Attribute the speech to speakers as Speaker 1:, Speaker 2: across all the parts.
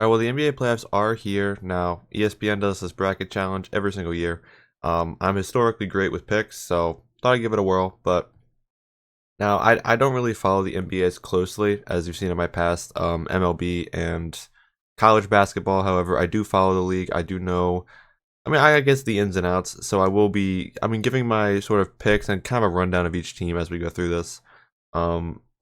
Speaker 1: All right, well, the NBA playoffs are here now. ESPN does this bracket challenge every single year. I'm historically great with picks, so thought I'd give it a whirl. But now I don't really follow the NBA as closely as you've seen in my past, MLB and college basketball. However, I do follow the league. I do know. I mean, I guess the ins and outs. So I will be. I mean, giving my sort of picks and kind of a rundown of each team as we go through this.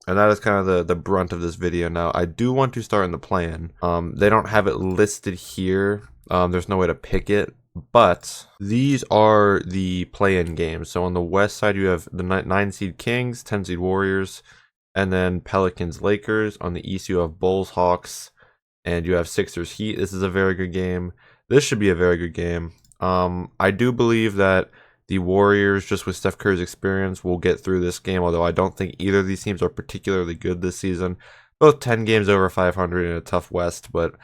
Speaker 1: And that is kind of the brunt of this video. Now, I do want to start in the plan. They don't have it listed here. There's no way to pick it, but these are the play-in games. So on the west side, you have the 9 seed Kings, 10 seed Warriors, and then Pelicans, Lakers. On the east, you have Bulls, Hawks, and you have Sixers, Heat. This is a very good game. This should be a very good game. I do believe that the Warriors, just with Steph Curry's experience, will get through this game, although I don't think either of these teams are particularly good this season. Both 10 games over 500 in a tough West, but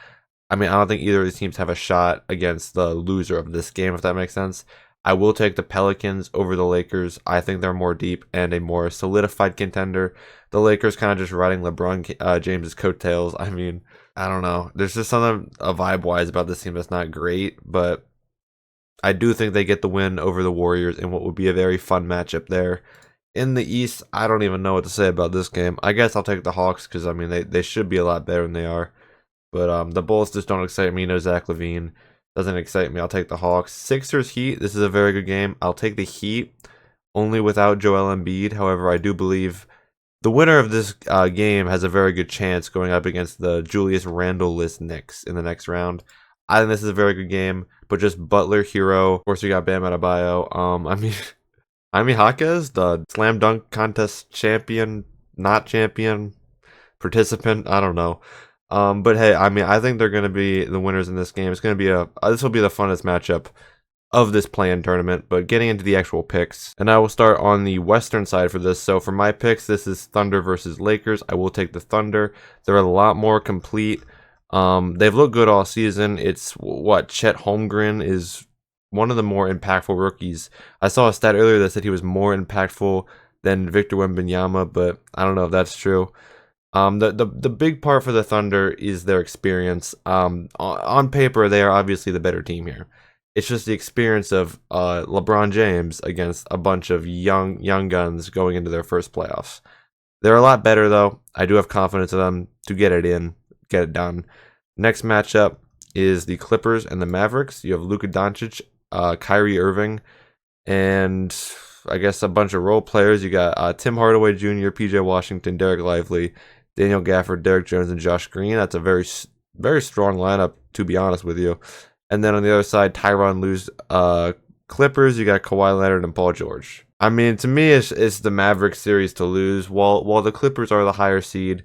Speaker 1: I mean, I don't think either of these teams have a shot against the loser of this game, if that makes sense. I will take the Pelicans over the Lakers. I think they're more deep and a more solidified contender. The Lakers kind of just riding LeBron James's coattails. I mean, I don't know. There's just something vibe-wise about this team that's not great, but I do think they get the win over the Warriors in what would be a very fun matchup there. In the East, I don't even know what to say about this game. I guess I'll take the Hawks because, I mean, they should be a lot better than they are. But the Bulls just don't excite me. No Zach LaVine doesn't excite me. I'll take the Hawks. Sixers Heat, this is a very good game. I'll take the Heat, only without Joel Embiid. However, I do believe the winner of this game has a very good chance going up against the Julius Randle-less Knicks in the next round. I think this is a very good game, but just Butler, Hero. Of course, we got Bam Adebayo. I mean, Jaime Jaquez, the slam dunk contest champion, not champion, participant. I don't know. But hey, I mean, I think they're going to be the winners in this game. It's going to be this will be the funnest matchup of this play-in tournament. But getting into the actual picks, and I will start on the western side for this. So for my picks, this is Thunder versus Lakers. I will take the Thunder. They're a lot more complete. They've looked good all season. It's what Chet Holmgren is one of the more impactful rookies. I saw a stat earlier that said he was more impactful than Victor Wembanyama, but I don't know if that's true. The big part for the Thunder is their experience. On paper, they are obviously the better team here. It's just the experience of LeBron James against a bunch of young guns going into their first playoffs. They're a lot better though. I do have confidence in them to get it done. Next matchup is the Clippers and the Mavericks. You have Luka Doncic, Kyrie Irving, and I guess a bunch of role players. You got Tim Hardaway Jr., PJ Washington, Derek Lively, Daniel Gafford, Derek Jones, and Josh Green. That's a very strong lineup, to be honest with you. And then on the other side, Tyronn Lue's Clippers. You got Kawhi Leonard and Paul George. I mean, to me, it's the Mavericks series to lose. While the Clippers are the higher seed,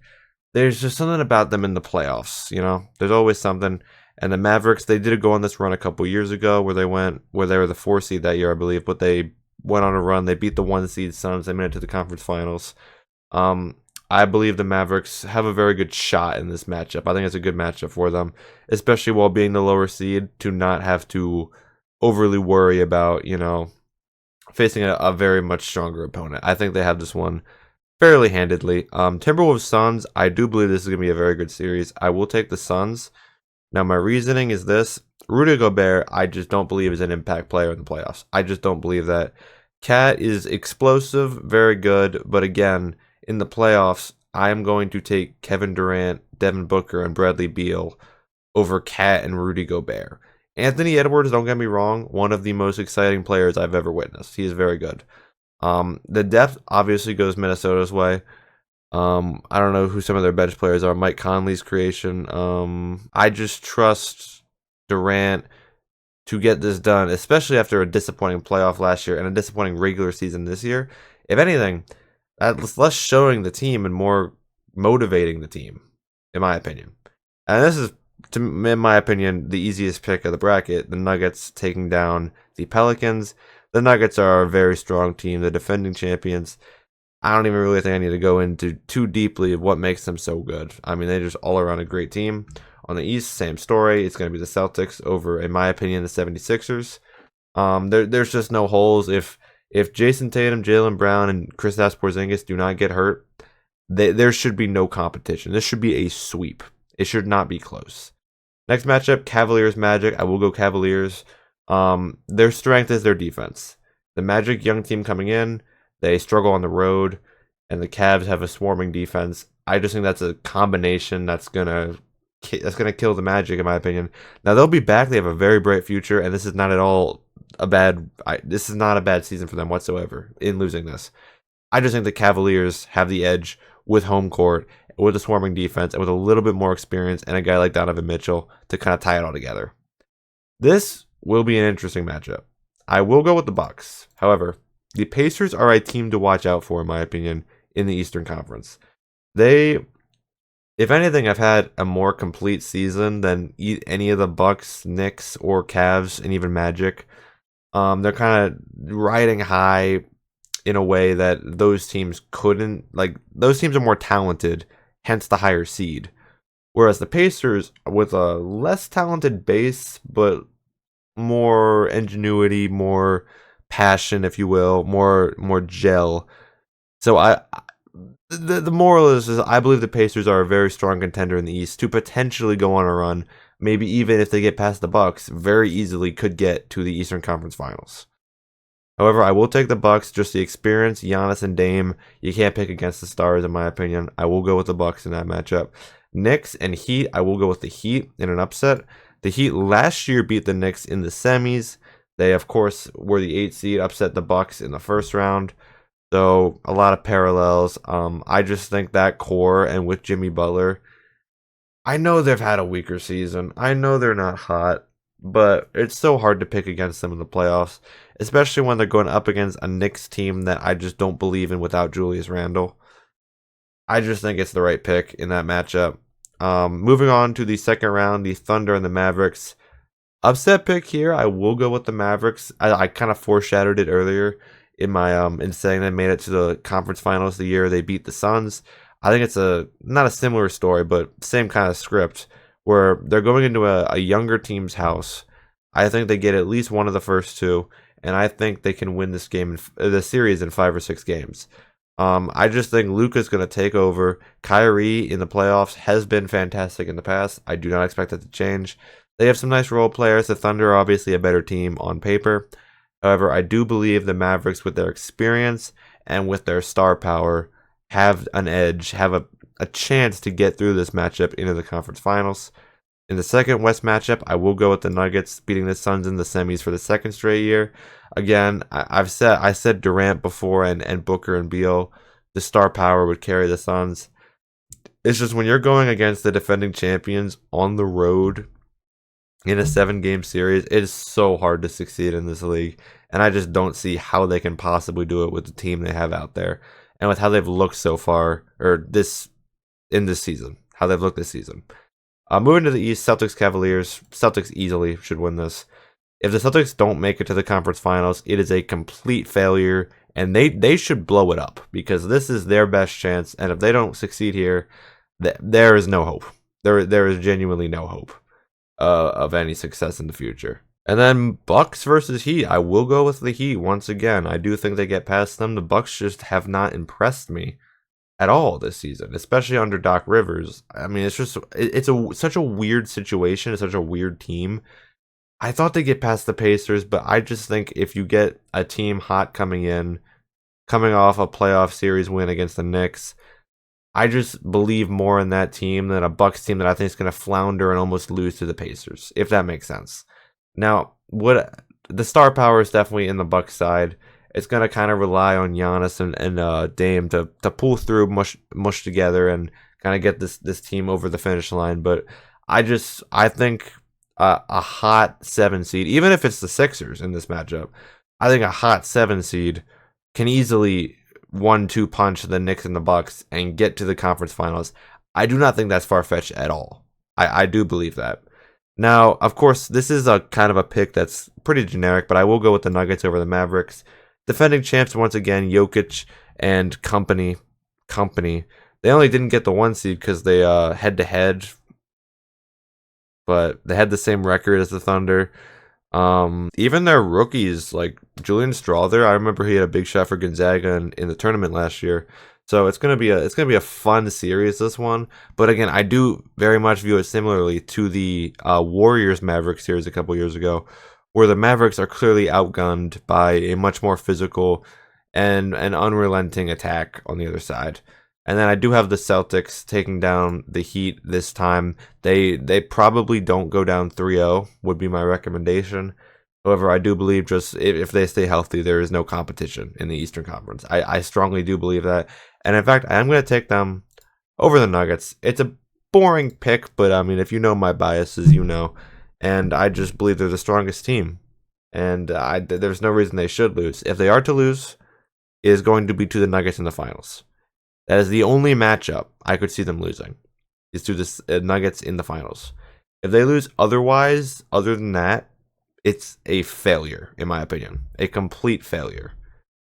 Speaker 1: there's just something about them in the playoffs, you know? There's always something. And the Mavericks, they did go on this run a couple years ago where they were the 4 seed that year, I believe, but they went on a run. They beat the 1 seed Suns. They made it to the conference finals. I believe the Mavericks have a very good shot in this matchup. I think it's a good matchup for them, especially while being the lower seed, to not have to overly worry about, you know, facing a very much stronger opponent. I think they have this one fairly handedly. Timberwolves Suns, I do believe this is going to be a very good series. I will take the Suns. Now, my reasoning is this. Rudy Gobert, I just don't believe is an impact player in the playoffs. I just don't believe that. Cat is explosive, very good, but again, in the playoffs, I am going to take Kevin Durant, Devin Booker, and Bradley Beal over Cat and Rudy Gobert. Anthony Edwards, don't get me wrong, one of the most exciting players I've ever witnessed. He is very good. The depth obviously goes Minnesota's way. I don't know who some of their bench players are. Mike Conley's creation. I just trust Durant to get this done, especially after a disappointing playoff last year and a disappointing regular season this year. If anything, that's less showing the team and more motivating the team, in my opinion. And this is, in my opinion, the easiest pick of the bracket. The Nuggets taking down the Pelicans. The Nuggets are a very strong team, the defending champions. I don't even really think I need to go into too deeply of what makes them so good. I mean, they're just all around a great team. On the East, same story. It's going to be the Celtics over, in my opinion, the 76ers. There's just no holes. If Jason Tatum, Jaylen Brown, and Kristaps Porzingis do not get hurt, there should be no competition. This should be a sweep. It should not be close. Next matchup, Cavaliers Magic. I will go Cavaliers. Their strength is their defense. The Magic, young team coming in, they struggle on the road, and the Cavs have a swarming defense. I just think that's a combination that's gonna kill the Magic, in my opinion. Now they'll be back. They have a very bright future, and this is not at all a bad. This is not a bad season for them whatsoever in losing this. I just think the Cavaliers have the edge with home court, with a swarming defense, and with a little bit more experience, and a guy like Donovan Mitchell to kind of tie it all together. This will be an interesting matchup. I will go with the Bucks. However, the Pacers are a team to watch out for, in my opinion, in the Eastern Conference. They, if anything, have had a more complete season than any of the Bucks, Knicks, or Cavs, and even Magic. They're kind of riding high in a way that those teams couldn't. Like, those teams are more talented, hence the higher seed. Whereas the Pacers, with a less talented base, but more ingenuity, more passion, if you will, more gel. So the moral is I believe the Pacers are a very strong contender in the East to potentially go on a run. Maybe even if they get past the Bucks, very easily could get to the Eastern Conference Finals. However, I will take the Bucks. Just the experience, Giannis and Dame. You can't pick against the Stars, in my opinion. I will go with the Bucks in that matchup. Knicks and Heat. I will go with the Heat in an upset. The Heat last year beat the Knicks in the semis. They, of course, were the 8th seed, upset the Bucks in the first round. So a lot of parallels. I just think that core, and with Jimmy Butler, I know they've had a weaker season. I know they're not hot, but it's so hard to pick against them in the playoffs, especially when they're going up against a Knicks team that I just don't believe in without Julius Randle. I just think it's the right pick in that matchup. Moving on to the second round, the Thunder and the Mavericks. Upset pick here. I will go with the Mavericks. I kind of foreshadowed it earlier in my in saying they made it to the conference finals the year they beat the Suns. I think it's not a similar story, but same kind of script where they're going into a younger team's house. I think they get at least one of the first two, and I think they can win this the series in 5 or 6 games. I just think Luka's going to take over. Kyrie in the playoffs has been fantastic in the past. I do not expect that to change. They have some nice role players. The Thunder are obviously a better team on paper. However, I do believe the Mavericks, with their experience and with their star power, have an edge, have a chance to get through this matchup into the conference finals. In the second West matchup, I will go with the Nuggets beating the Suns in the semis for the second straight year. Again, I said Durant before and Booker and Beal, the star power would carry the Suns. It's just when you're going against the defending champions on the road in a 7-game series, it is so hard to succeed in this league, and I just don't see how they can possibly do it with the team they have out there and with how they've looked so far, or in this season, how they've looked this season. Moving to the East, Celtics Cavaliers. Celtics easily should win this. If the Celtics don't make it to the conference finals, it is a complete failure, and they should blow it up because this is their best chance. And if they don't succeed here, there is no hope. There is genuinely no hope of any success in the future. And then Bucks versus Heat. I will go with the Heat once again. I do think they get past them. The Bucks just have not impressed me at all this season, especially under Doc Rivers. I mean, it's such a weird situation. It's such a weird team. I thought they'd get past the Pacers, but I just think if you get a team hot coming off a playoff series win against the Knicks, I just believe more in that team than a Bucks team that I think is going to flounder and almost lose to the Pacers, if that makes sense. Now, the star power is definitely in the Bucks side. It's going to kind of rely on Giannis and Dame to pull through, mush together, and kind of get this team over the finish line. But I think a hot 7 seed, even if it's the Sixers in this matchup, I think a hot 7 seed can easily 1-2 punch the Knicks and the Bucks and get to the conference finals. I do not think that's far-fetched at all. I do believe that. Now, of course, this is a kind of a pick that's pretty generic, but I will go with the Nuggets over the Mavericks. Defending champs once again, Jokic and company. They only didn't get the 1 seed because they head-to-head, but they had the same record as the Thunder. Even their rookies, like Julian Strawther, I remember he had a big shot for Gonzaga in the tournament last year. So it's gonna be a fun series, this one. But again, I do very much view it similarly to the Warriors Mavericks series a couple years ago, where the Mavericks are clearly outgunned by a much more physical and an unrelenting attack on the other side. And then I do have the Celtics taking down the Heat this time. They probably don't go down 3-0 would be my recommendation. However, I do believe just if they stay healthy, there is no competition in the Eastern Conference. I strongly do believe that. And in fact, I am going to take them over the Nuggets. It's a boring pick, but I mean, if you know my biases, you know. And I just believe they're the strongest team. And there's no reason they should lose. If they are to lose, it is going to be to the Nuggets in the finals. That is the only matchup I could see them losing, is to the Nuggets in the finals. If they lose otherwise, other than that, it's a failure, in my opinion. A complete failure.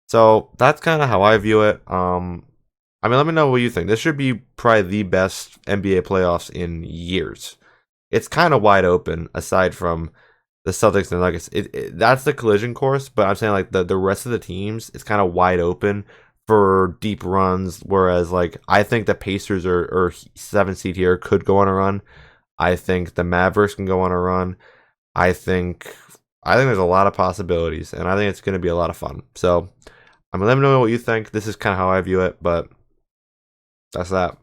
Speaker 1: So that's kind of how I view it. I mean, let me know what you think. This should be probably the best NBA playoffs in years. It's kind of wide open, aside from the Celtics and Nuggets. That's the collision course, but I'm saying like the rest of the teams, it's kind of wide open for deep runs. Whereas like I think the Pacers or 7th seed here could go on a run. I think the Mavericks can go on a run. I think there's a lot of possibilities, and I think it's going to be a lot of fun. So I'm gonna let me know what you think. This is kind of how I view it, but that's that.